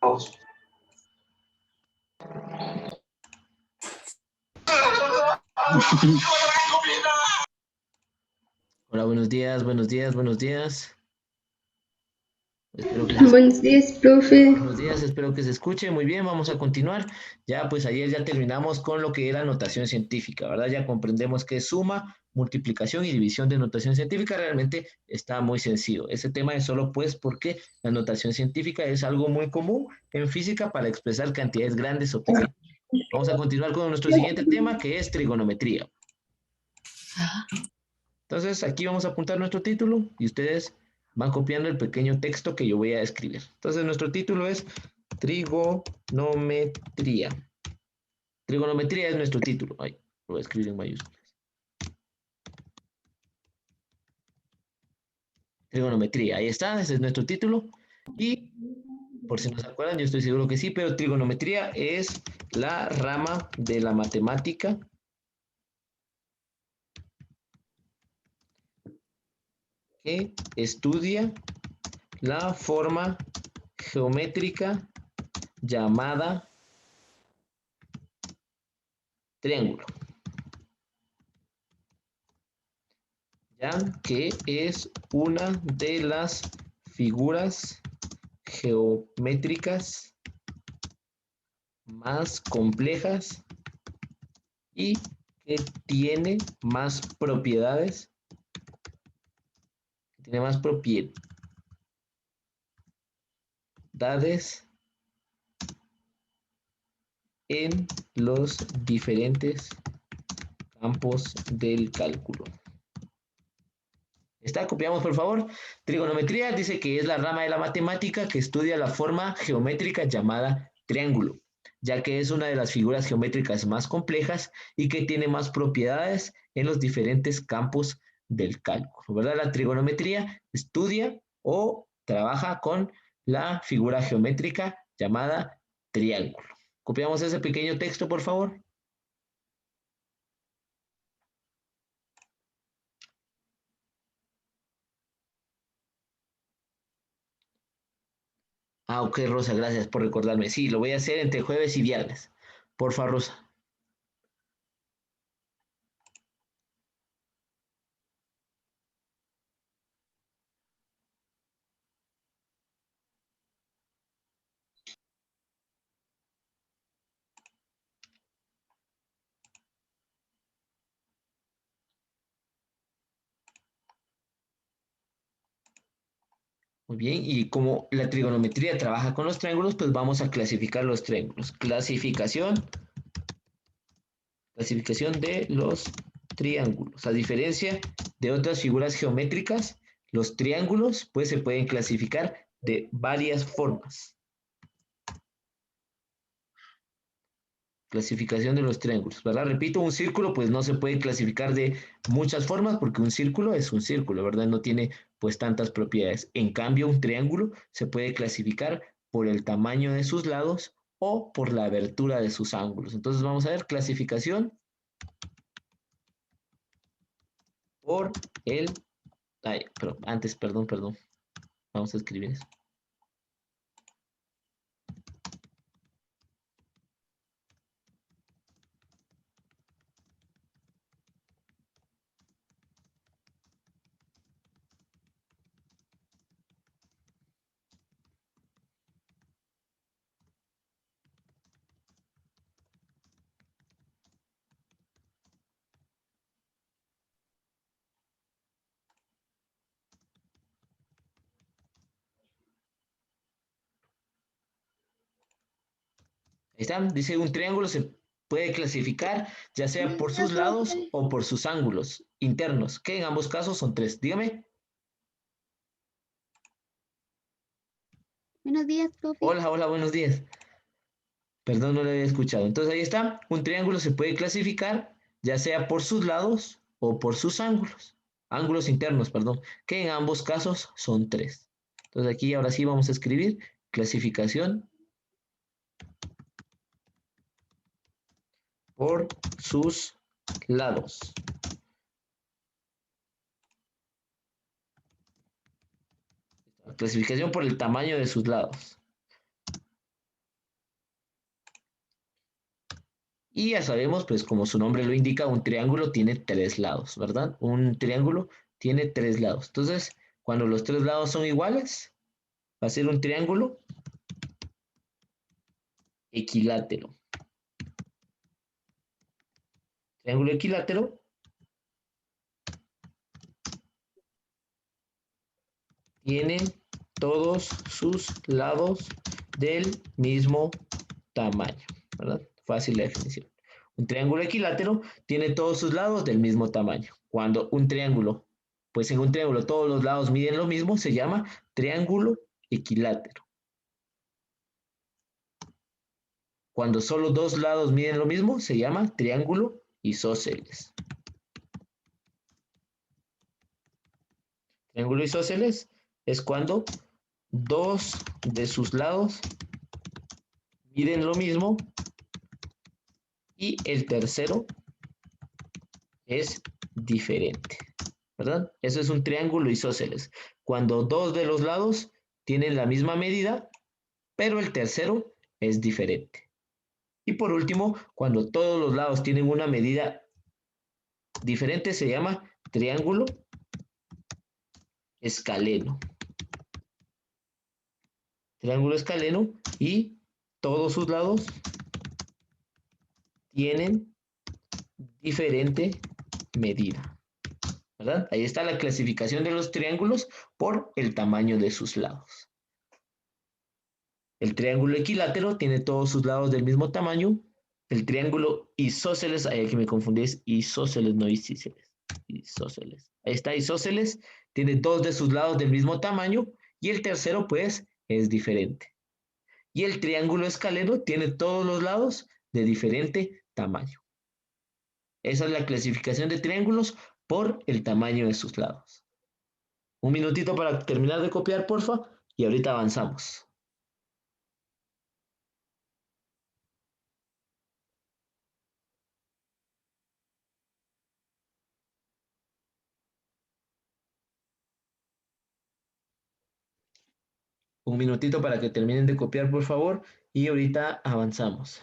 Hola, buenos días, buenos días, buenos días. Espero que Buenos días, profe. buenos días, espero que se escuche. Muy bien, vamos a continuar. Ya, pues ayer ya terminamos con lo que era notación científica, ¿verdad? Ya comprendemos que es suma, multiplicación y división de notación científica. Realmente está muy sencillo. Ese tema es solo pues porque la notación científica es algo muy común en física para expresar cantidades grandes o pequeñas. Vamos a continuar con nuestro siguiente tema, que es trigonometría. Entonces, aquí vamos a apuntar nuestro título y ustedes van copiando el pequeño texto que yo voy a escribir. Entonces, nuestro título es trigonometría. Trigonometría es nuestro título. Ay, lo voy a escribir en mayúsculas. Trigonometría, ahí está, ese es nuestro título. Y por si no se acuerdan, yo estoy seguro que sí, pero trigonometría es la rama de la matemática que estudia la forma geométrica llamada triángulo, ya que es una de las figuras geométricas más complejas y que tiene más propiedades en los diferentes campos del cálculo. ¿Está? Copiamos, por favor. Trigonometría dice que es la rama de la matemática que estudia la forma geométrica llamada triángulo, ya que es una de las figuras geométricas más complejas y que tiene más propiedades en los diferentes campos del cálculo, ¿verdad? La trigonometría estudia o trabaja con la figura geométrica llamada triángulo. Copiamos ese pequeño texto, por favor. Ah, ok, Rosa, gracias por recordarme. Sí, lo voy a hacer entre jueves y viernes. Porfa, Rosa. Muy bien, y como la trigonometría trabaja con los triángulos, pues vamos a clasificar los triángulos. Clasificación de los triángulos. A diferencia de otras figuras geométricas, los triángulos pues se pueden clasificar de varias formas. Clasificación de los triángulos, ¿verdad? Repito, un círculo pues no se puede clasificar de muchas formas porque un círculo es un círculo, ¿verdad? No tiene pues tantas propiedades. En cambio, un triángulo se puede clasificar por el tamaño de sus lados o por la abertura de sus ángulos. Entonces vamos a ver clasificación por el... Ay, pero antes, perdón. Vamos a escribir eso. Ahí está, dice un triángulo se puede clasificar ya sea por sus lados o por sus ángulos internos, que en ambos casos son tres. Dígame. Buenos días, profe. Hola, hola, buenos días. Perdón, no lo había escuchado. Entonces ahí está. Un triángulo se puede clasificar ya sea por sus lados o por sus ángulos. Ángulos internos, perdón, que en ambos casos son tres. Entonces aquí ahora sí vamos a escribir clasificación por sus lados. Clasificación por el tamaño de sus lados. Y ya sabemos, pues como su nombre lo indica, un triángulo tiene tres lados, ¿verdad? Un triángulo tiene tres lados. Entonces, cuando los tres lados son iguales, va a ser un triángulo equilátero. Triángulo equilátero tiene todos sus lados del mismo tamaño, ¿verdad? Fácil la definición. Un triángulo equilátero tiene todos sus lados del mismo tamaño. Cuando un triángulo, pues en un triángulo todos los lados miden lo mismo, se llama triángulo equilátero. Cuando solo dos lados miden lo mismo, se llama triángulo isósceles. Triángulo isósceles es cuando dos de sus lados miden lo mismo y el tercero es diferente, ¿verdad? Eso es un triángulo isósceles. Cuando dos de los lados tienen la misma medida, pero el tercero es diferente. Y por último, cuando todos los lados tienen una medida diferente, se llama triángulo escaleno. Triángulo escaleno y todos sus lados tienen diferente medida, ¿verdad? Ahí está la clasificación de los triángulos por el tamaño de sus lados. El triángulo equilátero tiene todos sus lados del mismo tamaño. El triángulo isósceles, ahí que me confundí, es isósceles, no isísceles. Isósceles. Ahí está, isósceles, tiene dos de sus lados del mismo tamaño y el tercero, pues, es diferente. Y el triángulo escaleno tiene todos los lados de diferente tamaño. Esa es la clasificación de triángulos por el tamaño de sus lados. Un minutito para terminar de copiar, porfa, y ahorita avanzamos. Un minutito para que terminen de copiar, por favor, y ahorita avanzamos.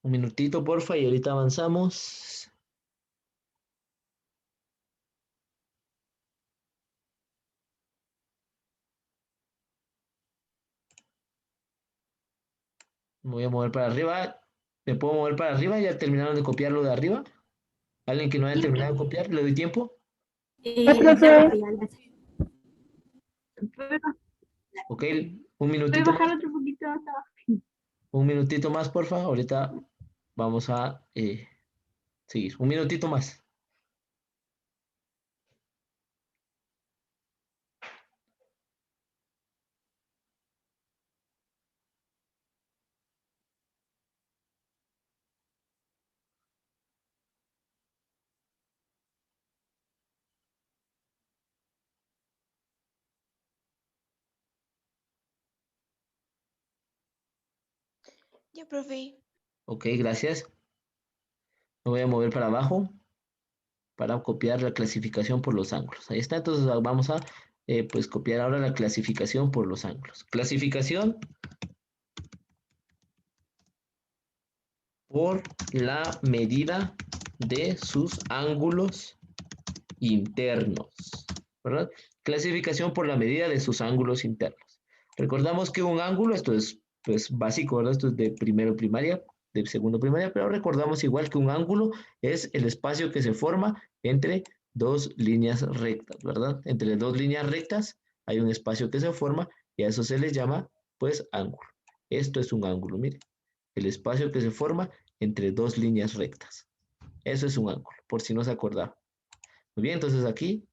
Un minutito, porfa, y ahorita avanzamos. Me voy a mover para arriba. ¿Me puedo mover para arriba? ¿Ya terminaron de copiar lo de arriba? ¿Alguien que no haya terminado de copiar? ¿Le doy tiempo? Profe, Ok, un ¿Puedes minutito más. bajar otro poquito hasta abajo? Un minutito más, porfa. Ahorita vamos a seguir. Un minutito más. Ya, profe. Ok, gracias. Me voy a mover para abajo para copiar la clasificación por los ángulos. Ahí está, entonces vamos a pues copiar ahora la clasificación por los ángulos. Clasificación por la medida de sus ángulos internos, ¿verdad? Clasificación por la medida de sus ángulos internos. Recordamos que un ángulo, esto es pues básico, ¿verdad? Esto es de primero primaria, de segundo primaria, pero recordamos igual que un ángulo es el espacio que se forma entre dos líneas rectas, ¿verdad? Entre dos líneas rectas hay un espacio que se forma y a eso se les llama pues ángulo. Esto es un ángulo, mire, el espacio que se forma entre dos líneas rectas. Eso es un ángulo, por si no se acordaba. Muy bien, entonces aquí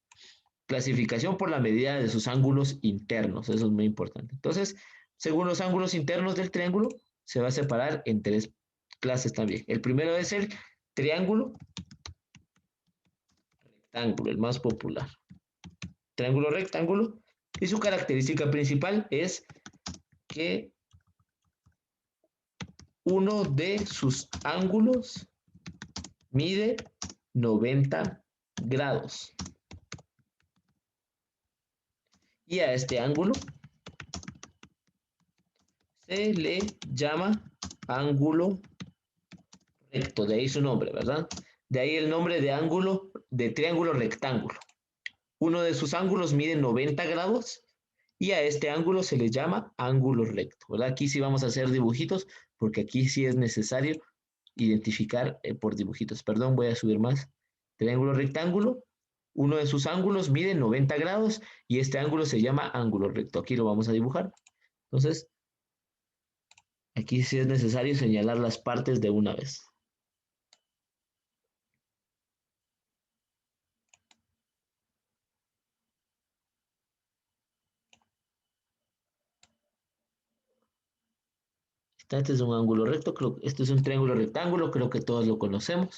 clasificación por la medida de sus ángulos internos, eso es muy importante. Entonces, según los ángulos internos del triángulo, se va a separar en tres clases también. El primero es el triángulo rectángulo, el más popular. Triángulo rectángulo. Y su característica principal es que uno de sus ángulos mide 90 grados. Y a este ángulo se le llama ángulo recto, de ahí su nombre, ¿verdad? De ahí el nombre de ángulo, de triángulo rectángulo. Uno de sus ángulos mide 90 grados y a este ángulo se le llama ángulo recto, ¿verdad? Aquí sí vamos a hacer dibujitos porque aquí sí es necesario identificar por dibujitos. Perdón, voy a subir más. Triángulo rectángulo, uno de sus ángulos mide 90 grados y este ángulo se llama ángulo recto. Aquí lo vamos a dibujar. Entonces, aquí sí es necesario señalar las partes de una vez. Este es un ángulo recto, este es un triángulo rectángulo, creo que todos lo conocemos.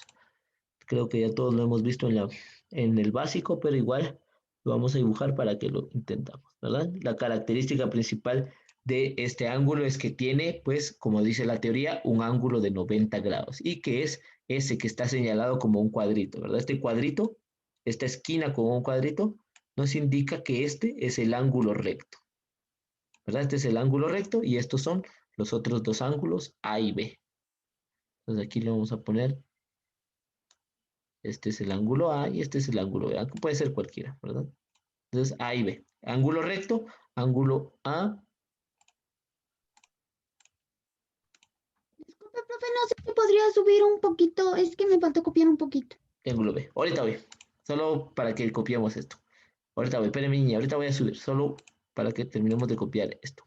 Creo que ya todos lo hemos visto en el básico, pero igual lo vamos a dibujar para que lo intentamos, ¿verdad? La característica principal de este ángulo es que tiene, pues, como dice la teoría, un ángulo de 90 grados y que es ese que está señalado como un cuadrito, ¿verdad? Este cuadrito, esta esquina con un cuadrito, nos indica que este es el ángulo recto, ¿verdad? Este es el ángulo recto y estos son los otros dos ángulos A y B. Entonces aquí le vamos a poner, este es el ángulo A y este es el ángulo B. Puede ser cualquiera, ¿verdad? Entonces A y B. Ángulo recto, ángulo A, Disculpe, profe, no sé si podría subir un poquito. Es que me faltó copiar un poquito. ángulo B. Ahorita voy. Solo para que copiemos esto. Ahorita voy, espérenme, niña. Ahorita voy a subir. Solo para que terminemos de copiar esto.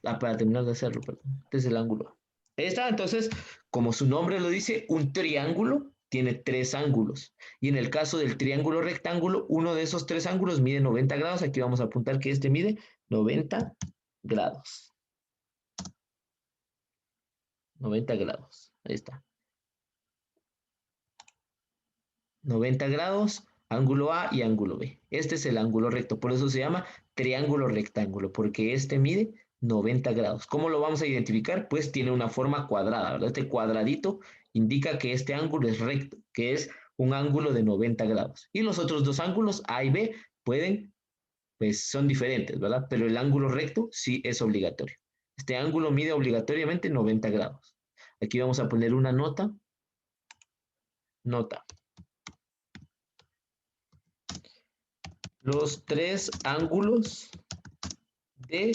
Para terminar de hacerlo, perdón. Este es el ángulo A. Ahí está, entonces, como su nombre lo dice, un triángulo tiene tres ángulos. Y en el caso del triángulo rectángulo, uno de esos tres ángulos mide 90 grados. Aquí vamos a apuntar que este mide 90 grados. 90 grados. Ahí está. 90 grados, ángulo A y ángulo B. Este es el ángulo recto, por eso se llama triángulo rectángulo, porque este mide 90 grados. ¿Cómo lo vamos a identificar? Pues tiene una forma cuadrada, ¿verdad? Este cuadradito indica que este ángulo es recto, que es un ángulo de 90 grados. Y los otros dos ángulos, A y B, pues son diferentes, ¿verdad? Pero el ángulo recto sí es obligatorio. Este ángulo mide obligatoriamente 90 grados. Aquí vamos a poner una nota. Nota. Los tres ángulos de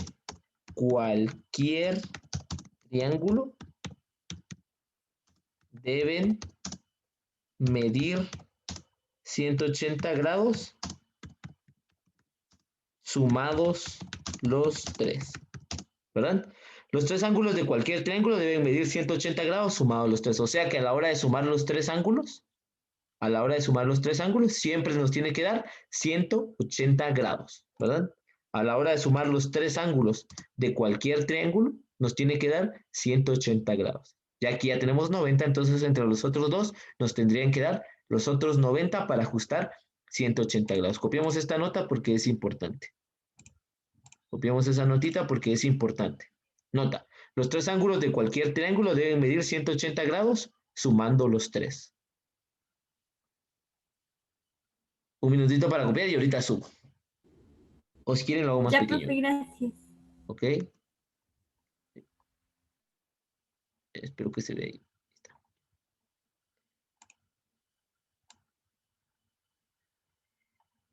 cualquier triángulo deben medir 180 grados sumados los tres, ¿verdad? Los tres ángulos de cualquier triángulo deben medir 180 grados sumados los tres. O sea que a la hora de sumar los tres ángulos, siempre nos tiene que dar 180 grados, ¿verdad? A la hora de sumar los tres ángulos de cualquier triángulo, nos tiene que dar 180 grados. Ya aquí ya tenemos 90, entonces entre los otros dos nos tendrían que dar los otros 90 para ajustar 180 grados. Copiamos esta nota porque es importante. Copiamos esa notita porque es importante. Nota, los tres ángulos de cualquier triángulo deben medir 180 grados sumando los tres. Un minutito para copiar y ahorita subo. O si quieren lo hago más Ya, pequeño. profe, gracias. ¿Ok? Espero que se vea ahí.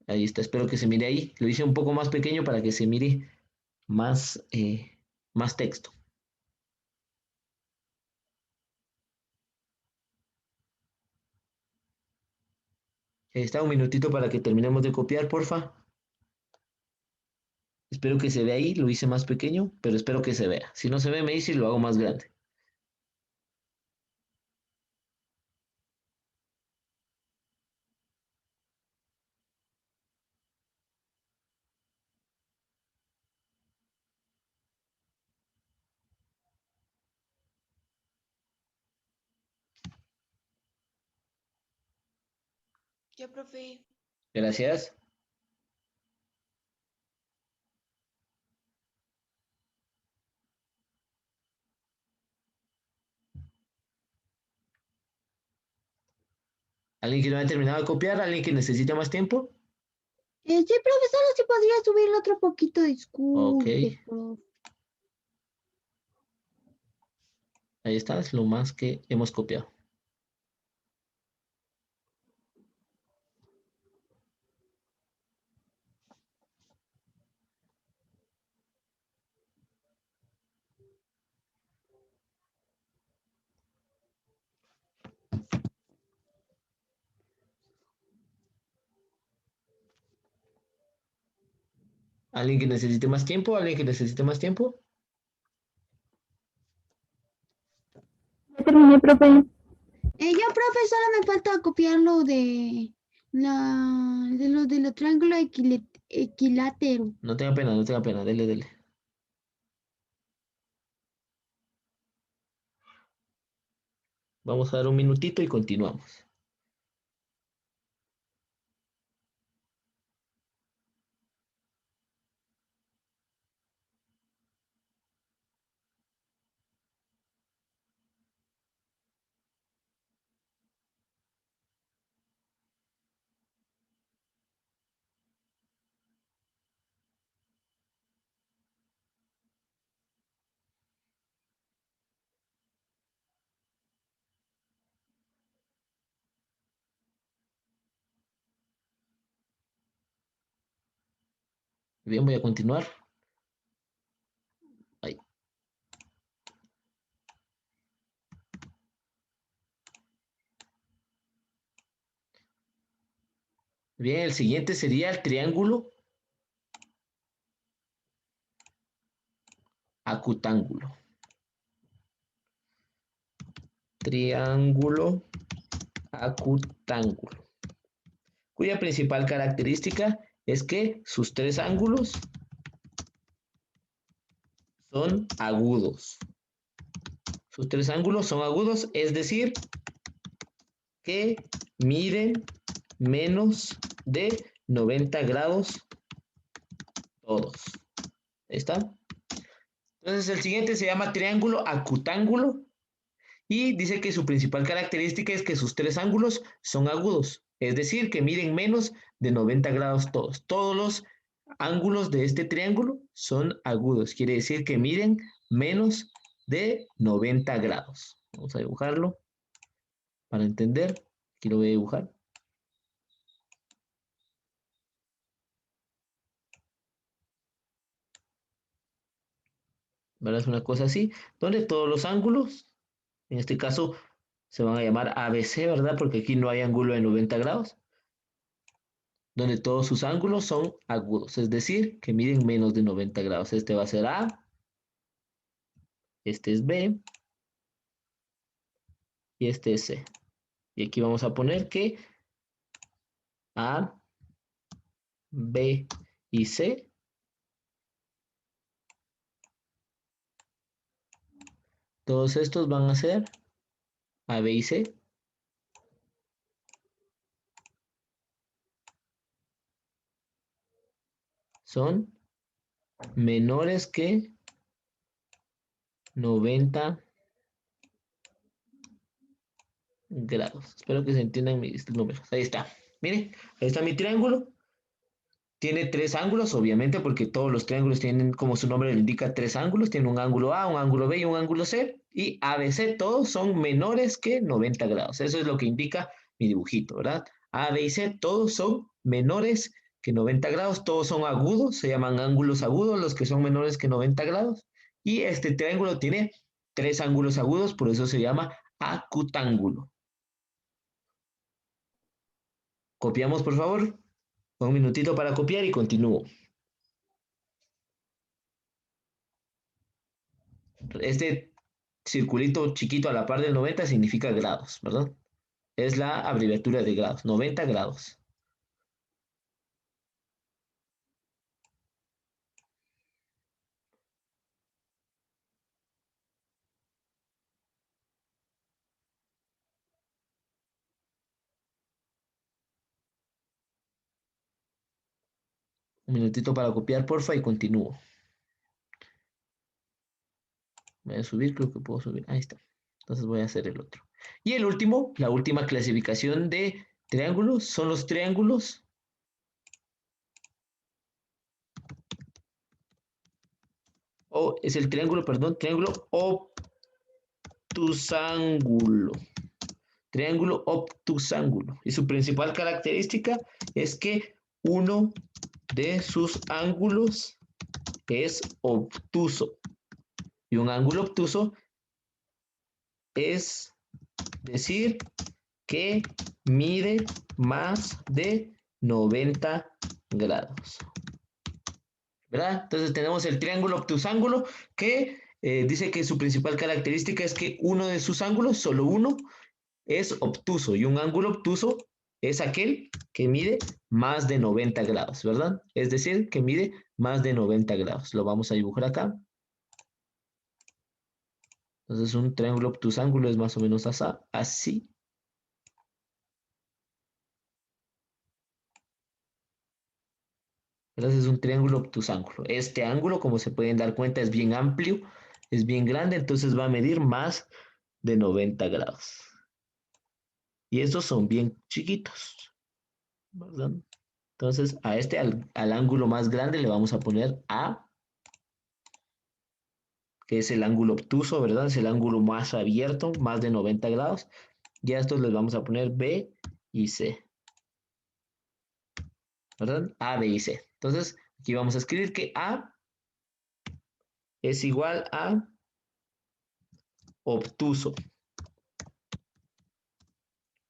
Ahí está, espero que se mire ahí. Lo hice un poco más pequeño para que se mire más, más texto. Ahí está, un minutito para que terminemos de copiar, porfa. Espero que se vea ahí, lo hice más pequeño, pero espero que se vea. Si no se ve, me dice y lo hago más grande. Ya, profe. Gracias. ¿Alguien que no haya terminado de copiar? ¿Alguien que necesite más tiempo? Sí, profesor, si podría subirle otro poquito, Ok, disculpe, profe. ahí está, es lo más que hemos copiado. ¿Alguien que necesite más tiempo? ¿Alguien que necesite más tiempo? Ya terminé, profe. Yo, profe, solo me falta copiarlo de los triángulos equiláteros. No tenga pena, no tenga pena, dele, dele. Vamos a dar un minutito y continuamos. Bien, voy a continuar. Ahí. Bien, el siguiente sería el triángulo acutángulo. Triángulo acutángulo, cuya principal característica es que sus tres ángulos son agudos. Sus tres ángulos son agudos, es decir, que miden menos de 90 grados todos. Ahí está. Entonces el siguiente se llama triángulo acutángulo y dice que su principal característica es que sus tres ángulos son agudos, es decir, que miden menos de 90 grados todos. Todos los ángulos de este triángulo son agudos, quiere decir que miden menos de 90 grados. Vamos a dibujarlo para entender. Aquí lo voy a dibujar. ¿Verdad? Es una cosa así, donde todos los ángulos, en este caso, se van a llamar ABC, ¿verdad? Porque aquí no hay ángulo de 90 grados, donde todos sus ángulos son agudos, es decir, que miden menos de 90 grados. Este va a ser A, este es B y este es C. Y aquí vamos a poner que A, B y C, todos estos van a ser A, B y C. Son menores que 90 grados. Espero que se entiendan mis números. Ahí está. Miren, ahí está mi triángulo. Tiene tres ángulos, obviamente, porque todos los triángulos tienen, como su nombre lo indica, tres ángulos. Tiene un ángulo A, un ángulo B y un ángulo C. Y ABC todos son menores que 90 grados. Eso es lo que indica mi dibujito, ¿verdad? A, B y C todos son menores que 90 grados. Todos son agudos, se llaman ángulos agudos los que son menores que 90 grados. Y este triángulo tiene tres ángulos agudos, por eso se llama acutángulo. Copiamos, por favor. Un minutito para copiar y continúo. Este circulito chiquito a la par del 90 significa grados, ¿verdad? Es la abreviatura de grados, 90 grados. Un minutito para copiar, porfa, y continúo. Voy a subir, creo que puedo subir. Ahí está. Entonces voy a hacer el otro. Y el último, la última clasificación de triángulos, son los triángulos. O es el triángulo, perdón, triángulo obtusángulo. Triángulo obtusángulo. Y su principal característica es que uno de sus ángulos es obtuso. Y un ángulo obtuso es decir que mide más de 90 grados. ¿Verdad? Entonces tenemos el triángulo obtusángulo que dice que su principal característica es que uno de sus ángulos, solo uno, es obtuso. Y un ángulo obtuso es aquel que mide más de 90 grados, ¿verdad? Es decir, que mide más de 90 grados. Lo vamos a dibujar acá. Entonces un triángulo obtusángulo es más o menos así. Entonces es un triángulo obtusángulo. Este ángulo, como se pueden dar cuenta, es bien amplio, es bien grande, entonces va a medir más de 90 grados. Y estos son bien chiquitos, ¿verdad? Entonces a este, al ángulo más grande le vamos a poner A, que es el ángulo obtuso, ¿verdad? Es el ángulo más abierto, más de 90 grados. Y a estos les vamos a poner B y C, ¿verdad? A, B y C. Entonces aquí vamos a escribir que A es igual a obtuso.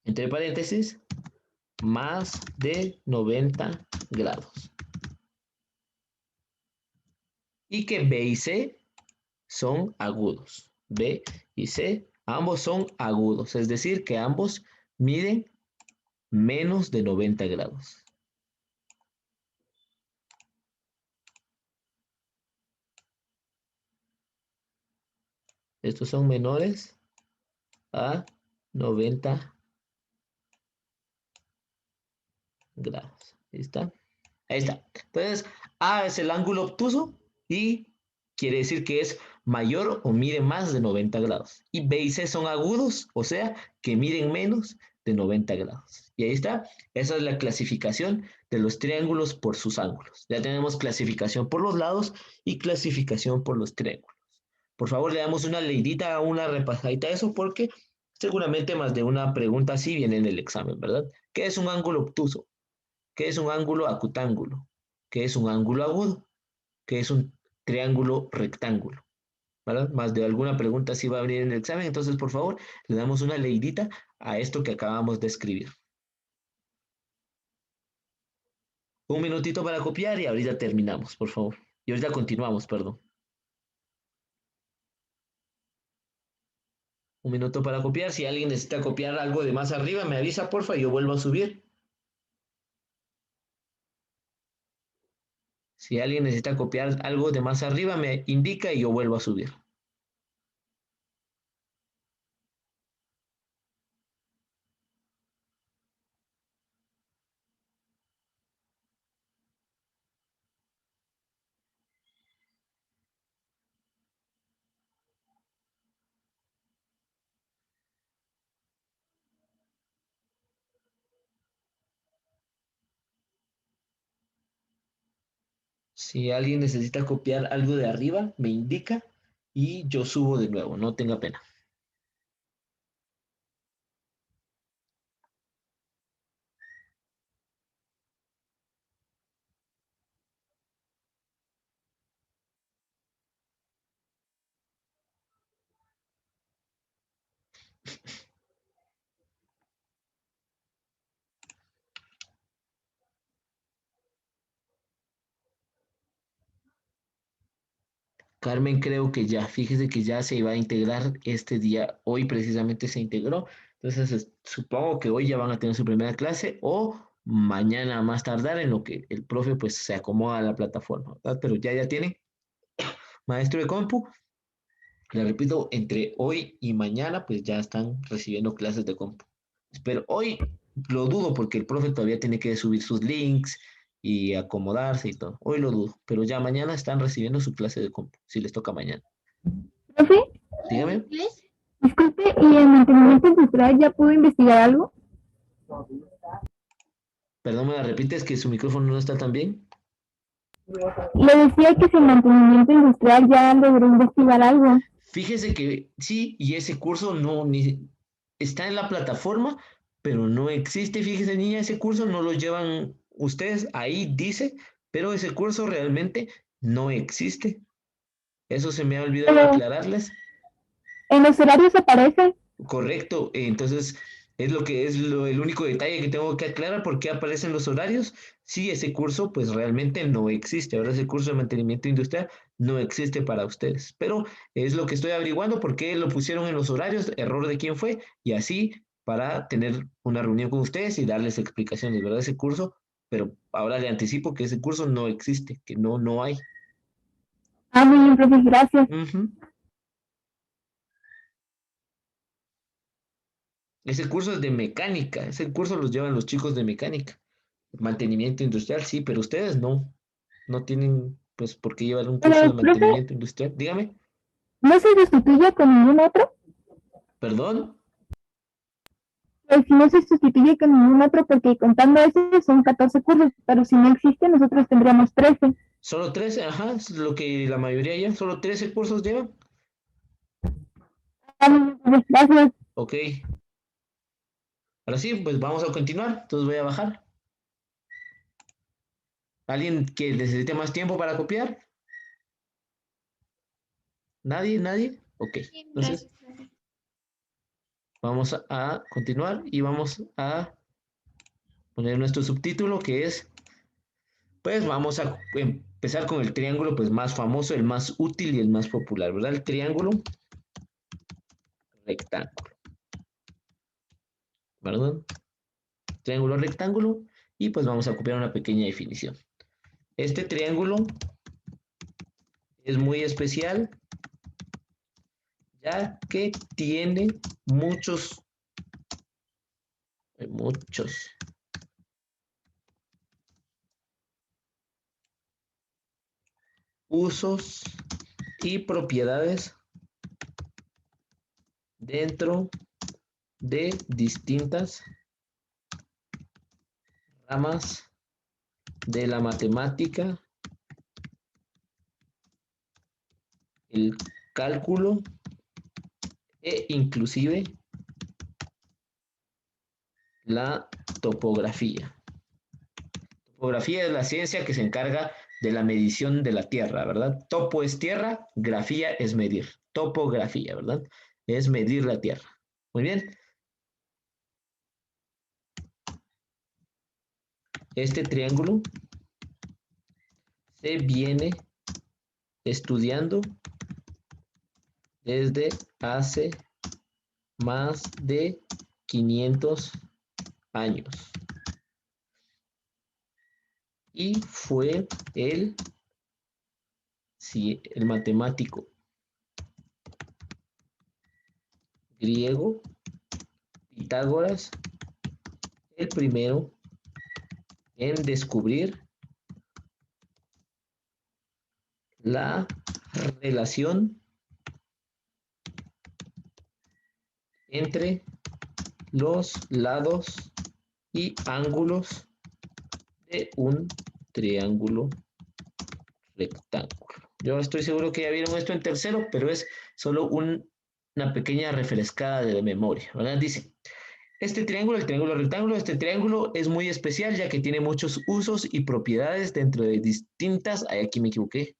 Entre paréntesis, más de 90 grados. Y que B y C son agudos. B y C, ambos son agudos, es decir, que ambos miden menos de 90 grados. Estos son menores a 90 grados. Ahí está. Ahí está. Entonces, A es el ángulo obtuso y quiere decir que es mayor o mide más de 90 grados. Y B y C son agudos, o sea, que miden menos de 90 grados. Y ahí está. Esa es la clasificación de los triángulos por sus ángulos. Ya tenemos clasificación por los lados y clasificación por los triángulos. Por favor, le damos una leidita, una repasadita a eso, porque seguramente más de una pregunta así viene en el examen, ¿verdad? ¿Qué es un ángulo obtuso? ¿Qué es un ángulo acutángulo? ¿Qué es un ángulo agudo? ¿Qué es un triángulo rectángulo? ¿Verdad? Más de alguna pregunta sí va a venir en el examen, entonces por favor le damos una leidita a esto que acabamos de escribir. Un minutito para copiar y ahorita terminamos, por favor. Y ahorita continuamos, perdón. Un minuto para copiar. Si alguien necesita copiar algo de más arriba, me avisa, porfa, y yo vuelvo a subir. Si alguien necesita copiar algo de más arriba, me indica y yo vuelvo a subir. Si alguien necesita copiar algo de arriba, me indica y yo subo de nuevo, no tenga pena. Carmen, creo que ya, fíjese que ya se iba a integrar este día, hoy precisamente se integró, entonces supongo que hoy ya van a tener su primera clase o mañana más tardar en lo que el profe pues se acomoda a la plataforma, ¿verdad? Pero ya tienen maestro de compu, le repito, entre hoy y mañana pues ya están recibiendo clases de compu. Pero hoy lo dudo porque el profe todavía tiene que subir sus links y acomodarse y todo. Hoy lo dudo, pero ya mañana están recibiendo su clase de compu, si les toca mañana. Profe, Dígame. ¿Inglés? disculpe, ¿y el mantenimiento industrial ya pudo investigar algo? Perdón, me la repites que su micrófono no está tan bien. Le decía que si el mantenimiento industrial ya logró investigar algo. Fíjese que sí, y ese curso no ni está en la plataforma, pero no existe. Fíjese, niña, ese curso no lo llevan ustedes, ahí dice, pero ese curso realmente no existe. Eso se me ha olvidado Pero aclararles. en los horarios aparece. Correcto, entonces es lo que es el único detalle que tengo que aclarar, por qué aparecen los horarios. Sí, ese curso pues realmente no existe. Ahora ese curso de mantenimiento industrial no existe para ustedes, pero es lo que estoy averiguando, por qué lo pusieron en los horarios, error de quién fue, y así para tener una reunión con ustedes y darles explicaciones, ¿verdad? Ese curso, pero ahora le anticipo que ese curso no existe, que no hay. Ah, muy bien, profe, gracias. Ujú. Ese curso es de mecánica, ese curso los llevan los chicos de mecánica. Mantenimiento industrial, sí, pero ustedes no tienen, pues, por qué llevar un curso de Pero, profe, mantenimiento industrial. Dígame, ¿no se sustituye con ningún otro? perdón, Pues si no se sustituye con ningún otro, porque contando eso son 14 cursos, pero si no existe, nosotros tendríamos 13. solo 13, ajá, es lo que la mayoría llevan, solo 13 cursos llevan. Ah, muy bien, profe, gracias. Ok, ahora sí, pues vamos a continuar, entonces voy a bajar. ¿Alguien que necesite más tiempo para copiar? ¿Nadie? Ok, Bien, entonces gracias, profe. vamos a continuar y vamos a poner nuestro subtítulo que es, pues vamos a empezar con el triángulo pues más famoso, el más útil y el más popular, ¿verdad? El triángulo rectángulo, ¿verdad? Triángulo rectángulo y pues vamos a copiar una pequeña definición. Este triángulo es muy especial ya que tiene muchos usos y propiedades dentro de distintas ramas de la matemática, el cálculo e inclusive la topografía. Topografía es la ciencia que se encarga de la medición de la tierra, ¿verdad? Topo es tierra, grafía es medir. Topografía, ¿verdad? Es medir la tierra. Muy bien. Este triángulo se viene estudiando desde hace más de 500 años y fue el matemático griego Pitágoras el primero en descubrir la relación entre los lados y ángulos de un triángulo rectángulo. Yo estoy seguro que ya vieron esto en tercero, pero es solo una pequeña refrescada de memoria, ¿verdad? Dice, este triángulo, el triángulo rectángulo, este triángulo es muy especial ya que tiene muchos usos y propiedades dentro de distintas, aquí me equivoqué,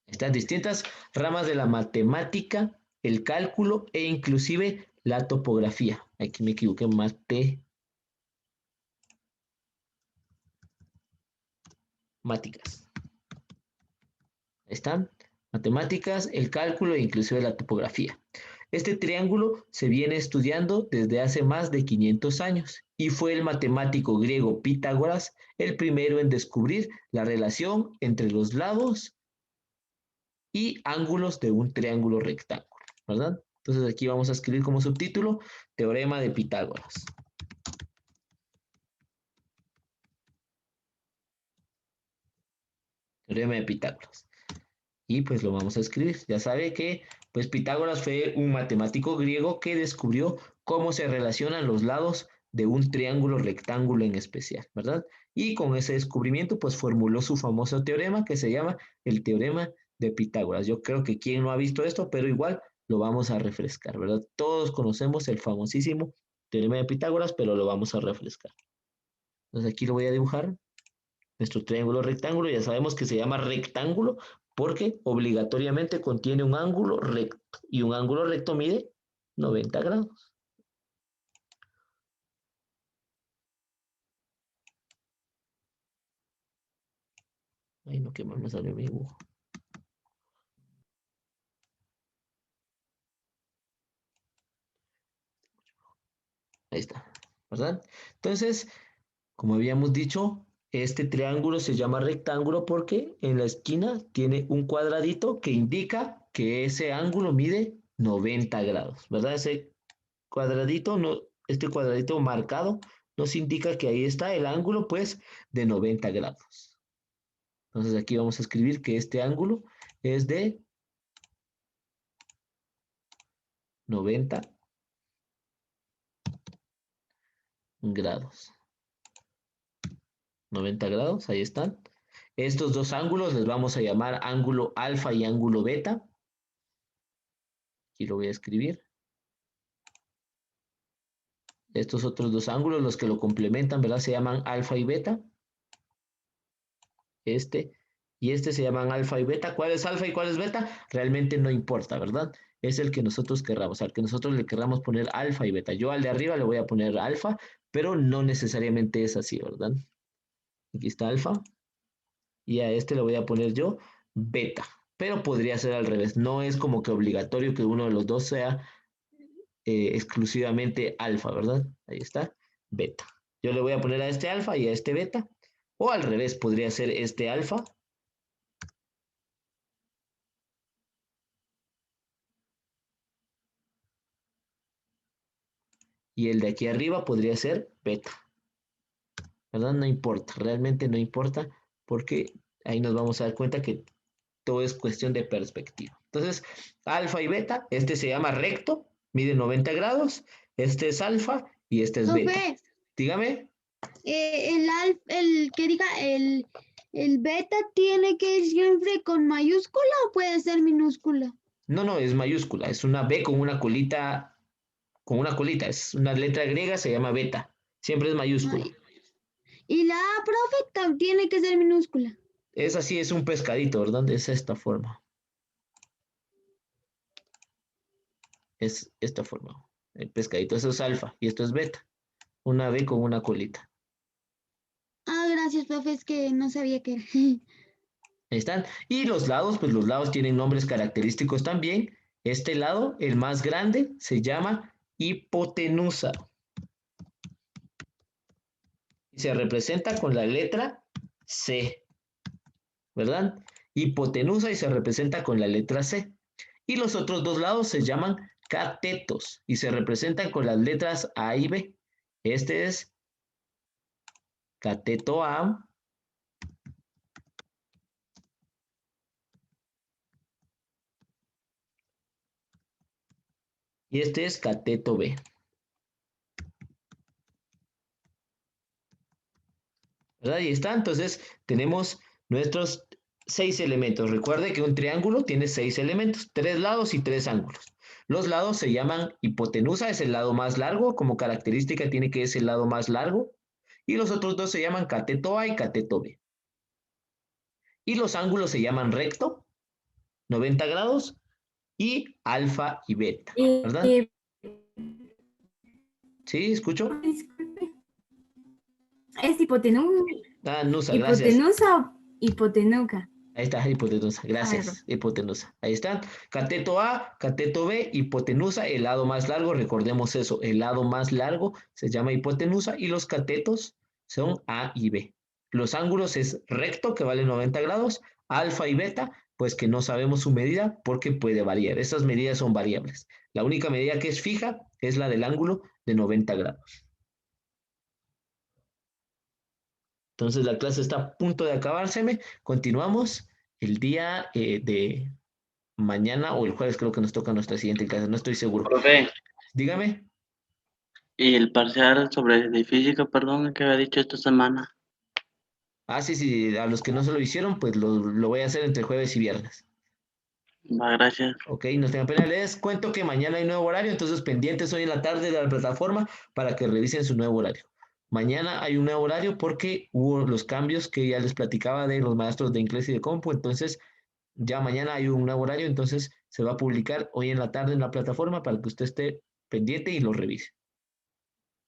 estas distintas ramas de la matemática, el cálculo e inclusive la topografía. Aquí me equivoqué, matemáticas. Están matemáticas, el cálculo e inclusive la topografía. Este triángulo se viene estudiando desde hace más de 500 años y fue el matemático griego Pitágoras el primero en descubrir la relación entre los lados y ángulos de un triángulo rectángulo, ¿verdad? Entonces aquí vamos a escribir como subtítulo Teorema de Pitágoras. Teorema de Pitágoras. Y pues lo vamos a escribir. Ya sabe que pues Pitágoras fue un matemático griego que descubrió cómo se relacionan los lados de un triángulo rectángulo en especial, ¿verdad? Y con ese descubrimiento pues formuló su famoso teorema que se llama el teorema de Pitágoras. Yo creo que quien no ha visto esto, pero igual lo vamos a refrescar, ¿verdad? Todos conocemos el famosísimo teorema de Pitágoras, pero lo vamos a refrescar. Entonces aquí lo voy a dibujar. Nuestro triángulo rectángulo, ya sabemos que se llama rectángulo porque obligatoriamente contiene un ángulo recto y un ángulo recto mide 90 grados. Ay, no, qué mal me salió mi dibujo. Ahí está, ¿verdad? Entonces, como habíamos dicho, este triángulo se llama rectángulo porque en la esquina tiene un cuadradito que indica que ese ángulo mide 90 grados, ¿verdad? Ese cuadradito, no, este cuadradito marcado nos indica que ahí está el ángulo, pues, de 90 grados. Entonces aquí vamos a escribir que este ángulo es de 90 grados. 90 grados, ahí están. Estos dos ángulos les vamos a llamar ángulo alfa y ángulo beta. Aquí lo voy a escribir. Estos otros dos ángulos, los que lo complementan, ¿verdad? Se llaman alfa y beta. Este y este se llaman alfa y beta. ¿Cuál es alfa y cuál es beta? Realmente no importa, ¿verdad? Es el que nosotros querramos, al que nosotros le querramos poner alfa y beta. Yo al de arriba le voy a poner alfa, pero no necesariamente es así, ¿verdad? Aquí está alfa y a este le voy a poner yo beta, pero podría ser al revés. No es como que obligatorio que uno de los dos sea exclusivamente alfa, ¿verdad? Ahí está, beta. Yo le voy a poner a este alfa y a este beta, o al revés, podría ser este alfa y el de aquí arriba podría ser beta, ¿verdad? No importa, realmente no importa, porque ahí nos vamos a dar cuenta que todo es cuestión de perspectiva. Entonces, alfa y beta, este se llama recto, mide 90 grados, este es alfa y este es beta. Profe, Dígame. el que diga el beta tiene que ir siempre con mayúscula o puede ser minúscula. No, no, es mayúscula, es una B con una colita, es una letra griega, se llama beta, siempre es mayúscula. Ay, y la A, profe, tiene que ser minúscula. Es así, es un pescadito, ¿verdad? Es esta forma. Es esta forma. El pescadito, eso es alfa y esto es beta. Una B con una colita. Ah, gracias, profe, es que no sabía qué era. Ahí están. Y los lados, pues los lados tienen nombres característicos también. Este lado, el más grande, se llama hipotenusa. Y se representa con la letra C, ¿verdad? Hipotenusa y se representa con la letra C. Y los otros dos lados se llaman catetos y se representan con las letras A y B. Este es cateto A. Y este es cateto B. ¿Verdad? Ahí está. Entonces tenemos nuestros 6 elementos. Recuerde que un triángulo tiene 6 elementos, 3 lados y 3 ángulos. Los lados se llaman hipotenusa, es el lado más largo, como característica tiene que es el lado más largo. Y los otros dos se llaman cateto A y cateto B. Y los ángulos se llaman recto, 90 grados, y alfa y beta, ¿verdad? ¿Sí? ¿Escucho? Disculpe. Es hipotenusa, Ah, nusa, gracias. hipotenusa o hipotenuca. Ahí está, hipotenusa. Ah, Gracias, hipotenusa. Ahí está. Cateto A, cateto B, hipotenusa, el lado más largo. Recordemos eso, el lado más largo se llama hipotenusa y los catetos son A y B. Los ángulos es recto, que vale 90 grados, alfa y beta, pues que no sabemos su medida porque puede variar. Esas medidas son variables. La única medida que es fija es la del ángulo de 90 grados. Entonces la clase está a punto de acabárseme. Continuamos el día de mañana o el jueves, creo que nos toca nuestra siguiente clase, no estoy seguro. Profe, Dígame. y el parcial sobre de física, perdón, que había dicho esta semana. Ah, sí, a los que no se lo hicieron, pues lo voy a hacer entre jueves y viernes. Va, gracias. Ok, no tengan pena. Les cuento que mañana hay nuevo horario, entonces pendientes hoy en la tarde de la plataforma para que revisen su nuevo horario. Mañana hay un nuevo horario porque hubo los cambios que ya les platicaba de los maestros de inglés y de compu, entonces ya mañana hay un nuevo horario, entonces se va a publicar hoy en la tarde en la plataforma para que usted esté pendiente y lo revise.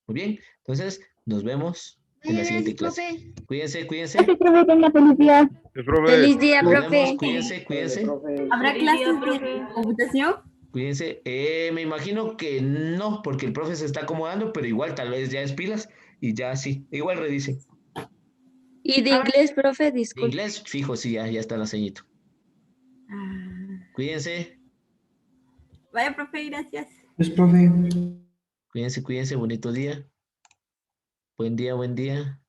Muy bien, entonces nos vemos en la Muchas siguiente gracias, clase. profe. Cuídense, cuídense. Gracias, profe, tenga feliz día. Feliz día, Nos vemos, profe. cuídense. ¿Habrá clases de computación? Cuídense. Me imagino que no, porque el profe se está acomodando, pero igual tal vez ya es pilas y ya sí. Igual revise. Y de inglés, profe, De disculpe. inglés, fijo, sí, ya está la ceñito. Ah, Cuídense, vaya, profe, gracias. cuídense, bonito día. Buen día, buen día.